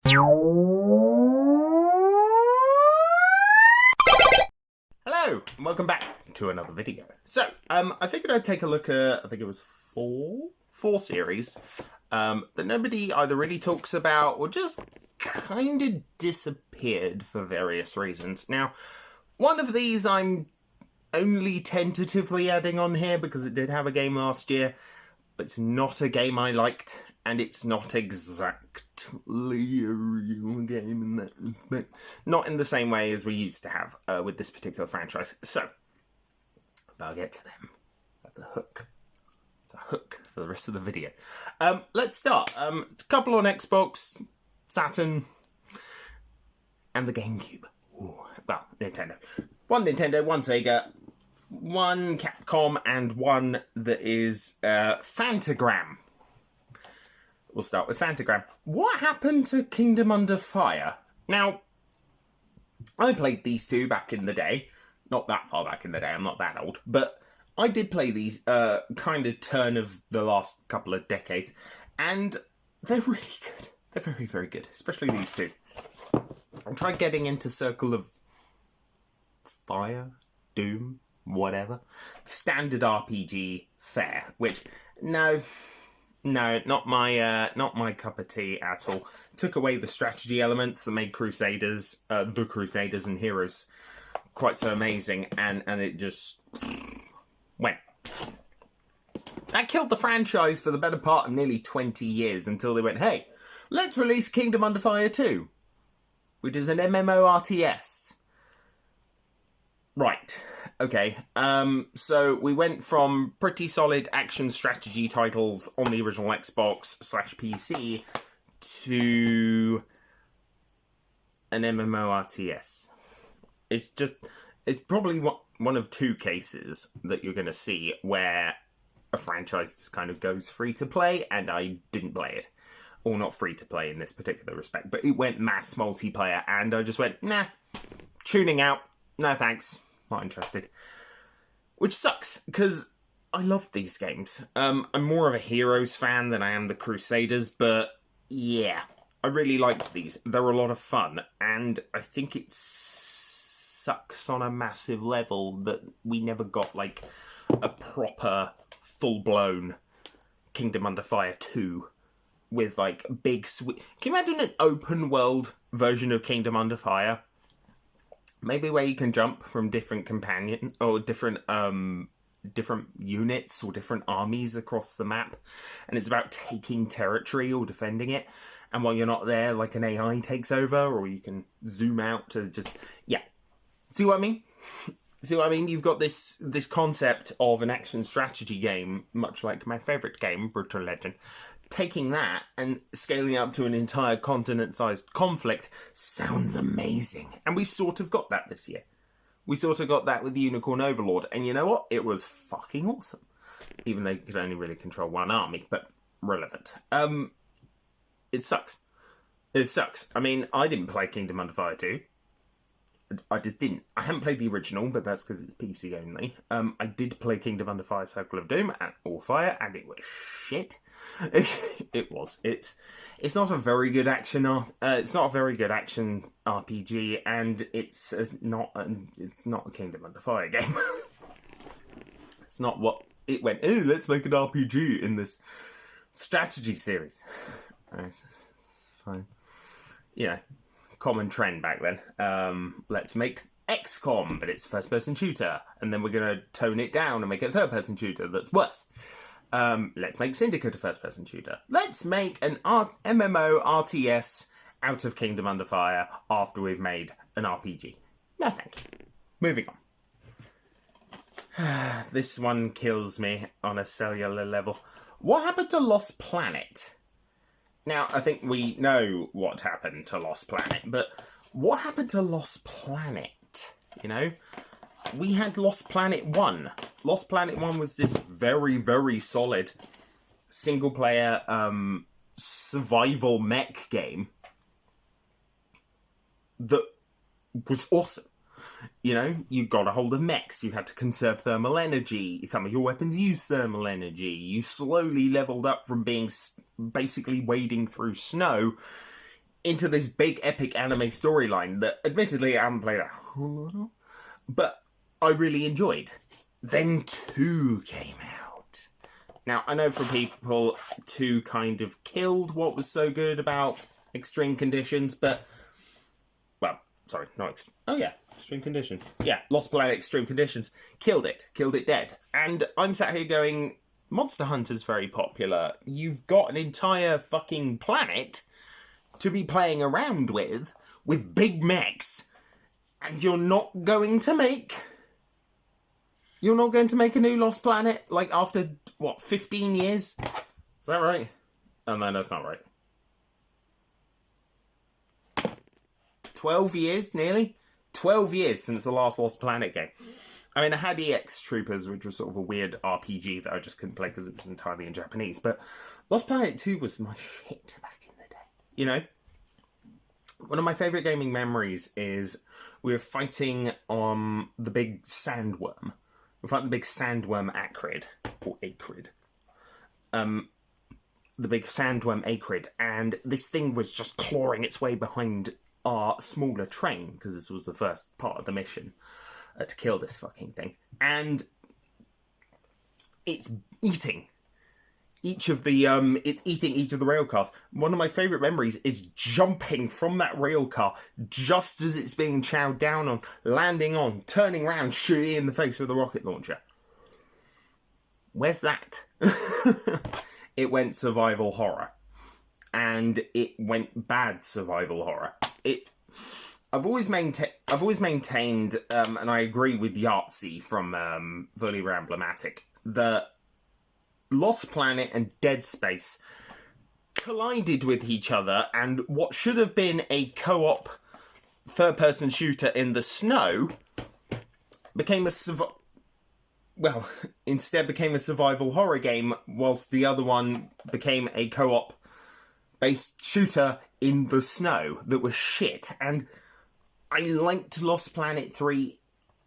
Hello, and welcome back to another video. So, I figured I'd take a look at, I think it was four series that nobody either really talks about or just kind of disappeared for various reasons. Now, one of these I'm only tentatively adding on here because it did have a game last year, but it's not a game I liked, and it's not exactly a real game in that respect. Not in the same way as we used to have with this particular franchise. So, I'll get to them. That's a hook. It's a hook for the rest of the video. Let's start. It's a couple on Xbox, Saturn, and the GameCube. Ooh, well, Nintendo. One Nintendo, one Sega, one Capcom, and one that is Fantagram. We'll start with Fantagram. What happened to Kingdom Under Fire? Now, I played these two back in the day. Not that far back in the day, I'm not that old. But I did play these kind of turn of the last couple of decades. And they're really good. They're very, very good. Especially these two. I tried getting into Circle of Fire, Doom, whatever. Standard RPG fare, which, no, not my cup of tea at all. Took away the strategy elements that made Crusaders, the Crusaders and Heroes quite so amazing, and it just went. That killed the franchise for the better part of nearly 20 years until they went, hey, let's release Kingdom Under Fire 2, which is an MMORTS. Right, okay, so we went from pretty solid action strategy titles on the original Xbox / PC to an MMORTS. It's probably one of two cases that you're going to see where a franchise just kind of goes free to play, and I didn't play it. Or not free to play in this particular respect, but it went mass multiplayer, and I just went, nah, tuning out, no thanks, not interested. Which sucks, because I love these games. I'm more of a Heroes fan than I am the Crusaders, but yeah, I really liked these. They're a lot of fun, and I think it sucks on a massive level that we never got, like, a proper, full-blown Kingdom Under Fire 2 with, like, big sweet... Can you imagine an open-world version of Kingdom Under Fire? Maybe where you can jump from different companion or different units or different armies across the map, and it's about taking territory or defending it. And while you're not there, like, an AI takes over, or you can zoom out to just see what I mean? See what I mean? You've got this concept of an action strategy game, much like my favourite game, Brutal Legend. Taking that and scaling up to an entire continent-sized conflict sounds amazing. And we sort of got that this year. We sort of got that with the Unicorn Overlord. And you know what? It was fucking awesome. Even though you could only really control one army, but relevant. It sucks. It sucks. I mean, I didn't play Kingdom Under Fire 2. I just didn't. I haven't played the original, but that's because it's PC only. I did play Kingdom Under Fire Circle of Doom or Fire, and it was shit. It was. It's not a very good action. It's not a very good action RPG, and it's not a Kingdom Under Fire game. It's not what it went. Oh, let's make an RPG in this strategy series. It's fine. You know. Common trend back then. Let's make XCOM, but it's a first-person shooter, and then we're going to tone it down and make it a third-person shooter that's worse. Let's make Syndicate a first-person shooter. Let's make an MMORTS out of Kingdom Under Fire after we've made an RPG. No thank you. Moving on. This one kills me on a cellular level. What happened to Lost Planet? Now, I think we know what happened to Lost Planet, but what happened to Lost Planet? You know? We had Lost Planet 1. Lost Planet 1 was this very, very solid single-player survival mech game that was awesome. You know, you got a hold of mechs, you had to conserve thermal energy, some of your weapons use thermal energy, you slowly leveled up from being basically wading through snow into this big epic anime storyline that admittedly I haven't played a whole lot of, but I really enjoyed. Then 2 came out. Now, I know for people, 2 kind of killed what was so good about Extreme Conditions, but... Well, sorry, not... Extreme Conditions. Yeah, Lost Planet Extreme Conditions. Killed it dead. And I'm sat here going, Monster Hunter's very popular. You've got an entire fucking planet to be playing around with big mechs, and you're not going to make a new Lost Planet, like, after, what, 15 years? Is that right? Oh, no, that's not right. 12 years, nearly? 12 years since the last Lost Planet game. I mean, I had EX Troopers, which was sort of a weird RPG that I just couldn't play because it was entirely in Japanese, but Lost Planet 2 was my shit back in the day. You know? One of my favourite gaming memories is we were fighting on the big sandworm. We were fighting the big sandworm acrid, or acrid. The big sandworm acrid, and this thing was just clawing its way behind our smaller train, because this was the first part of the mission, to kill this fucking thing. And it's eating each of the rail cars. One of my favourite memories is jumping from that rail car just as it's being chowed down on, landing on, turning around, shooting in the face with a rocket launcher. Where's that? It went survival horror. And it went bad survival horror. I've always maintained, and I agree with Yahtzee from Fully Emblematic, that Lost Planet and Dead Space collided with each other, and what should have been a co-op third-person shooter in the snow became instead became a survival horror game, whilst the other one became a co-op based shooter in the snow that was shit. And I liked Lost Planet 3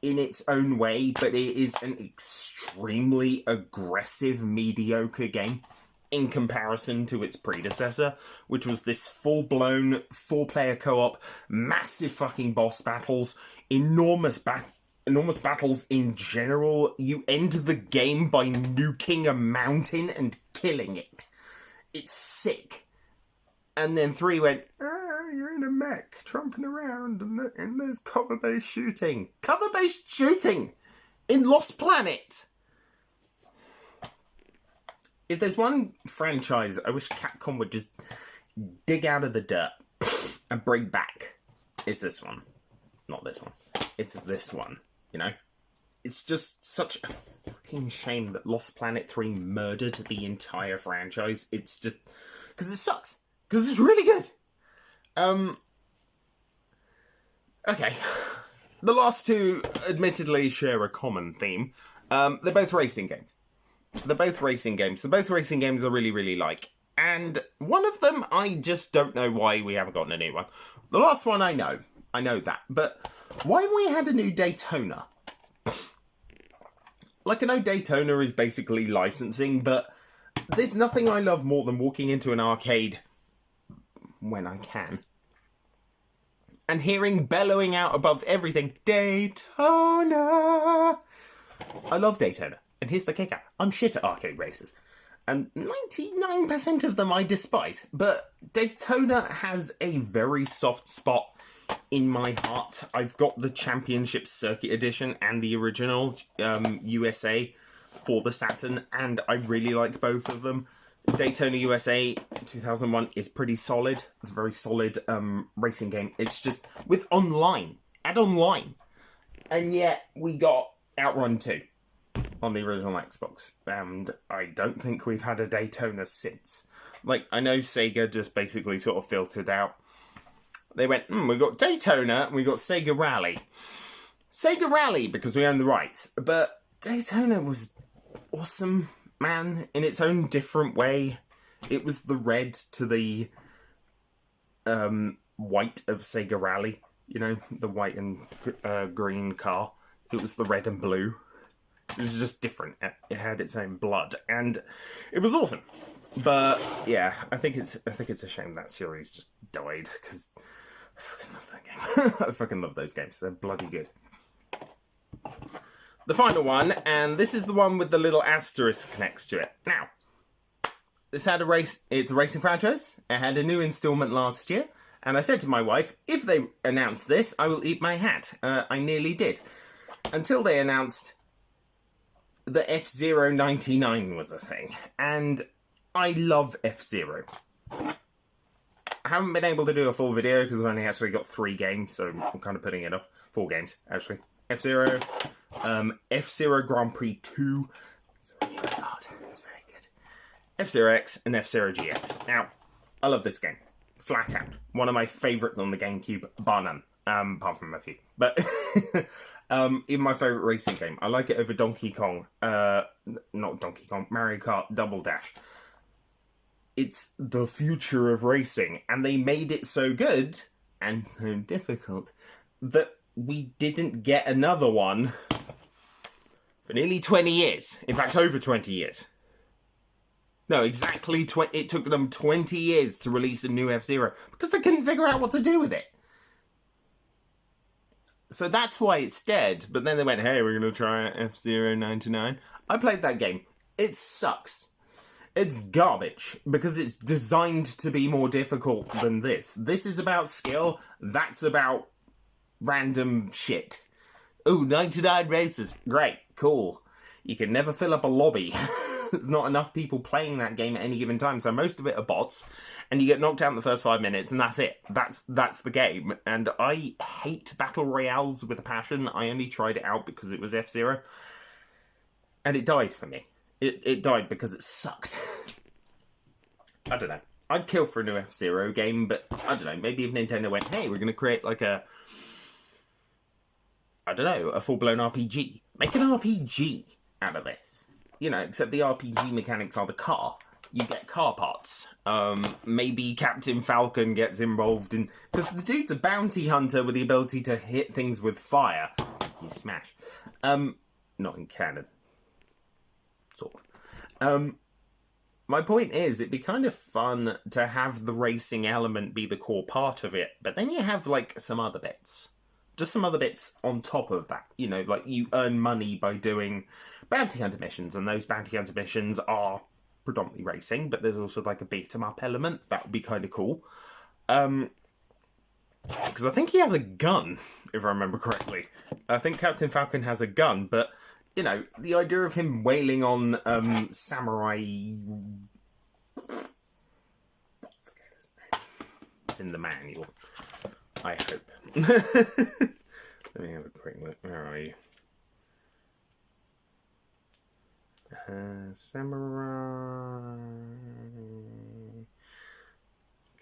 in its own way, but it is an extremely aggressive, mediocre game in comparison to its predecessor, which was this full-blown, 4-player co-op, massive fucking boss battles, enormous battles in general. You end the game by nuking a mountain and killing it. It's sick. And then 3 went, you're in a mech, tromping around, and there's cover-based shooting. Cover-based shooting! In Lost Planet! If there's one franchise I wish Capcom would just dig out of the dirt and bring back, it's this one. Not this one. It's this one, you know? It's just such a fucking shame that Lost Planet 3 murdered the entire franchise. It's just... because it sucks. Because it's really good. Okay. The last 2 admittedly share a common theme. They're both racing games. They're both racing games I really, really like. And one of them, I just don't know why we haven't gotten a new one. The last one, I know that. But why have we had a new Daytona? Like, I know Daytona is basically licensing, but there's nothing I love more than walking into an arcade when I can and hearing bellowing out above everything, Daytona. I love Daytona, and here's the kicker: I'm shit at arcade races, and 99% of them I despise, but Daytona has a very soft spot in my heart. I've got the Championship Circuit Edition and the original USA for the Saturn, and I really like both of them. Daytona USA 2001 is pretty solid. It's a very solid racing game. It's just with online. Add online. And yet we got Outrun 2 on the original Xbox. And I don't think we've had a Daytona since. Like, I know Sega just basically sort of filtered out. They went, we got Daytona and we got Sega Rally. Sega Rally, because we own the rights. But Daytona was awesome, man, in its own different way. It was the red to the white of Sega Rally. You know, the white and green car. It was the red and blue. It was just different. It had its own blood. And it was awesome. But yeah, I think it's a shame that series just died, because I fucking love that game. I fucking love those games. They're bloody good. The final one, and this is the one with the little asterisk next to it. Now, this had a race. It's a racing franchise. It had a new installment last year, and I said to my wife, if they announce this, I will eat my hat. I nearly did, until they announced that F-Zero 99 was a thing, and I love F-Zero. I haven't been able to do a full video because I've only actually got 3 games, so I'm kind of putting it off. 4 games, actually. F-Zero, F-Zero Grand Prix 2. It's really hard. It's very good. F-Zero X and F-Zero GX. Now, I love this game. Flat out. One of my favourites on the GameCube, bar none. Apart from a few. But even my favourite racing game. I like it over Donkey Kong. Not Donkey Kong. Mario Kart Double Dash. It's the future of racing. And they made it so good, and so difficult, that we didn't get another one for nearly 20 years. In fact, over 20 years. No, exactly. It took them 20 years to release a new F-Zero because they couldn't figure out what to do with it. So that's why it's dead. But then they went, hey, we're going to try F-Zero 99. I played that game. It sucks. It's garbage because it's designed to be more difficult than this. This is about skill. That's about random shit. Ooh, 99 races. Great. Cool. You can never fill up a lobby. There's not enough people playing that game at any given time, so most of it are bots, and you get knocked out in the first 5 minutes, and that's it. That's the game. And I hate battle royales with a passion. I only tried it out because it was F-Zero, and it died for me. It died because it sucked. I don't know. I'd kill for a new F-Zero game, but I don't know. Maybe if Nintendo went, hey, we're going to create like a, I don't know, a full-blown RPG. Make an RPG out of this. You know, except the RPG mechanics are the car. You get car parts. Maybe Captain Falcon gets involved in... Because the dude's a bounty hunter with the ability to hit things with fire. You smash. Not in canon. Sort of. My point is, it'd be kind of fun to have the racing element be the core part of it. But then you have, like, some other bits. Just some other bits on top of that. You know, like, you earn money by doing bounty hunter missions, and those bounty hunter missions are predominantly racing, but there's also like a beat 'em up element. That would be kind of cool. Because I think he has a gun, if I remember correctly. I think Captain Falcon has a gun, but, you know, the idea of him wailing on samurai... It's in the manual, I hope. Let me have a quick look. Where are you? Samurai.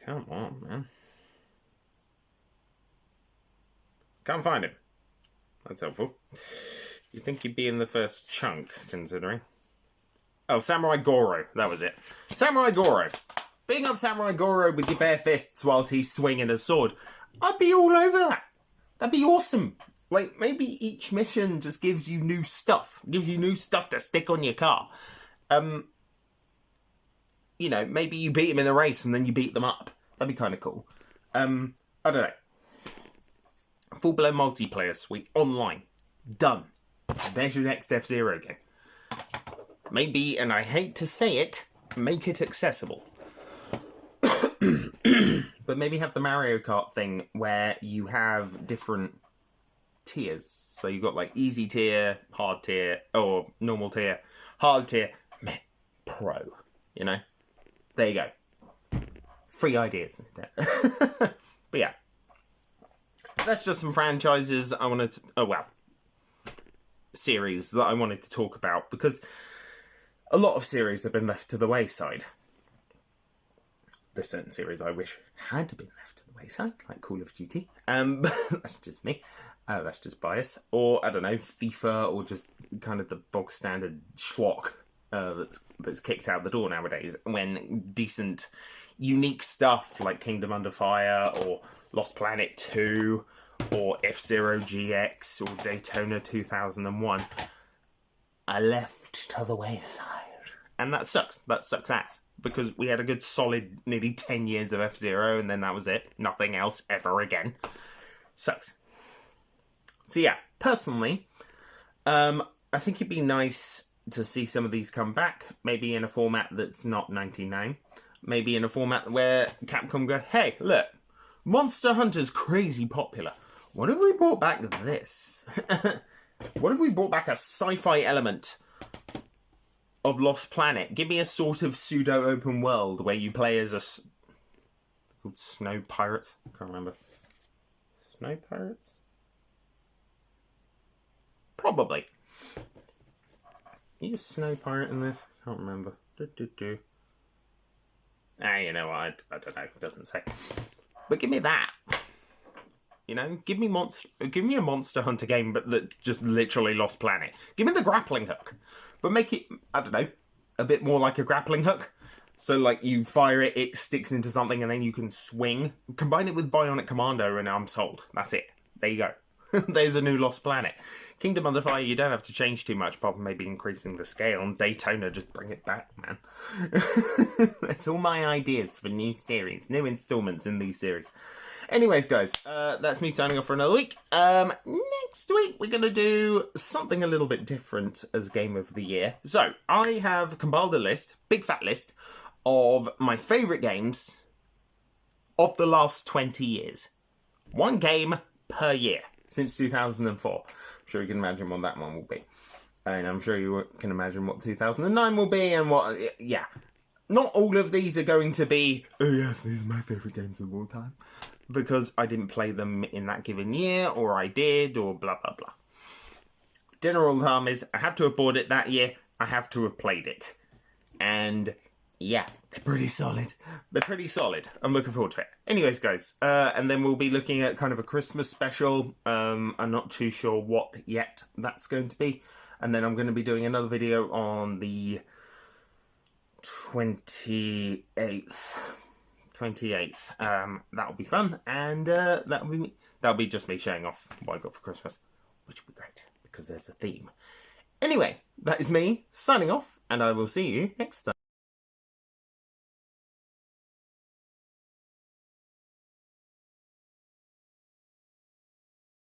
Come on, man. Can't find him. That's helpful. You'd think he'd be in the first chunk, considering. Oh, Samurai Goro. That was it. Samurai Goro. Being up Samurai Goro with your bare fists whilst he's swinging a sword. I'd be all over that. That'd be awesome. Like, maybe each mission just gives you new stuff. Gives you new stuff to stick on your car. You know, maybe you beat them in a race and then you beat them up. That'd be kind of cool. I don't know. Full-blown multiplayer suite. Online. Done. There's your next F-Zero game. Maybe, and I hate to say it, make it accessible. But maybe have the Mario Kart thing where you have different tiers. So you've got like easy tier, hard tier, or normal tier, hard tier, pro. You know? There you go. Free ideas. But yeah. That's just some franchises I wanted to... Oh, well. Series that I wanted to talk about. Because a lot of series have been left to the wayside. There's certain series I wish had been left to the wayside, like Call of Duty. That's just me. That's just bias. Or, I don't know, FIFA, or just kind of the bog standard schlock that's kicked out the door nowadays. When decent, unique stuff like Kingdom Under Fire, or Lost Planet 2, or F-Zero GX, or Daytona 2001 are left to the wayside. And that sucks. That sucks ass. because we had a good solid nearly 10 years of F-Zero, and then that was it. Nothing else ever again. Sucks. So yeah, personally, I think it'd be nice to see some of these come back, maybe in a format that's not 99. Maybe in a format where Capcom go, hey, look, Monster Hunter's crazy popular. What if we brought back this? What if we brought back a sci-fi element of Lost Planet? Give me a sort of pseudo-open world where you play as a... called Snow Pirates? I can't remember. Snow Pirates? Probably. Are you a snow pirate in this? Can't remember. You know what? I don't know. It doesn't say. But give me that. You know, give me a Monster Hunter game, but that just literally Lost Planet. Give me the grappling hook, but make it, I don't know, a bit more like a grappling hook. So, like, you fire it, it sticks into something, and then you can swing. Combine it with Bionic Commando, and I'm sold. That's it. There you go. There's a new Lost Planet. Kingdom of the Fire, you don't have to change too much, apart from maybe increasing the scale. And Daytona, just bring it back, man. That's all my ideas for new series. New installments in these series. Anyways, guys, that's me signing off for another week. Next week, we're going to do something a little bit different as Game of the Year. So, I have compiled a list, big fat list, of my favourite games of the last 20 years. One game per year since 2004. I'm sure you can imagine what that one will be. And I'm sure you can imagine what 2009 will be and what... Yeah. Not all of these are going to be, oh yes, these are my favourite games of all time. Because I didn't play them in that given year, or I did, or blah, blah, blah. General rule of thumb is, I have to have bought it that year, I have to have played it. And... yeah, they're pretty solid. They're pretty solid. I'm looking forward to it. Anyways, guys, and then we'll be looking at kind of a Christmas special. I'm not too sure what yet that's going to be. And then I'm going to be doing another video on the 28th. That'll be fun. And that'll be just me showing off what I got for Christmas, which will be great because there's a theme. Anyway, that is me signing off, and I will see you next time.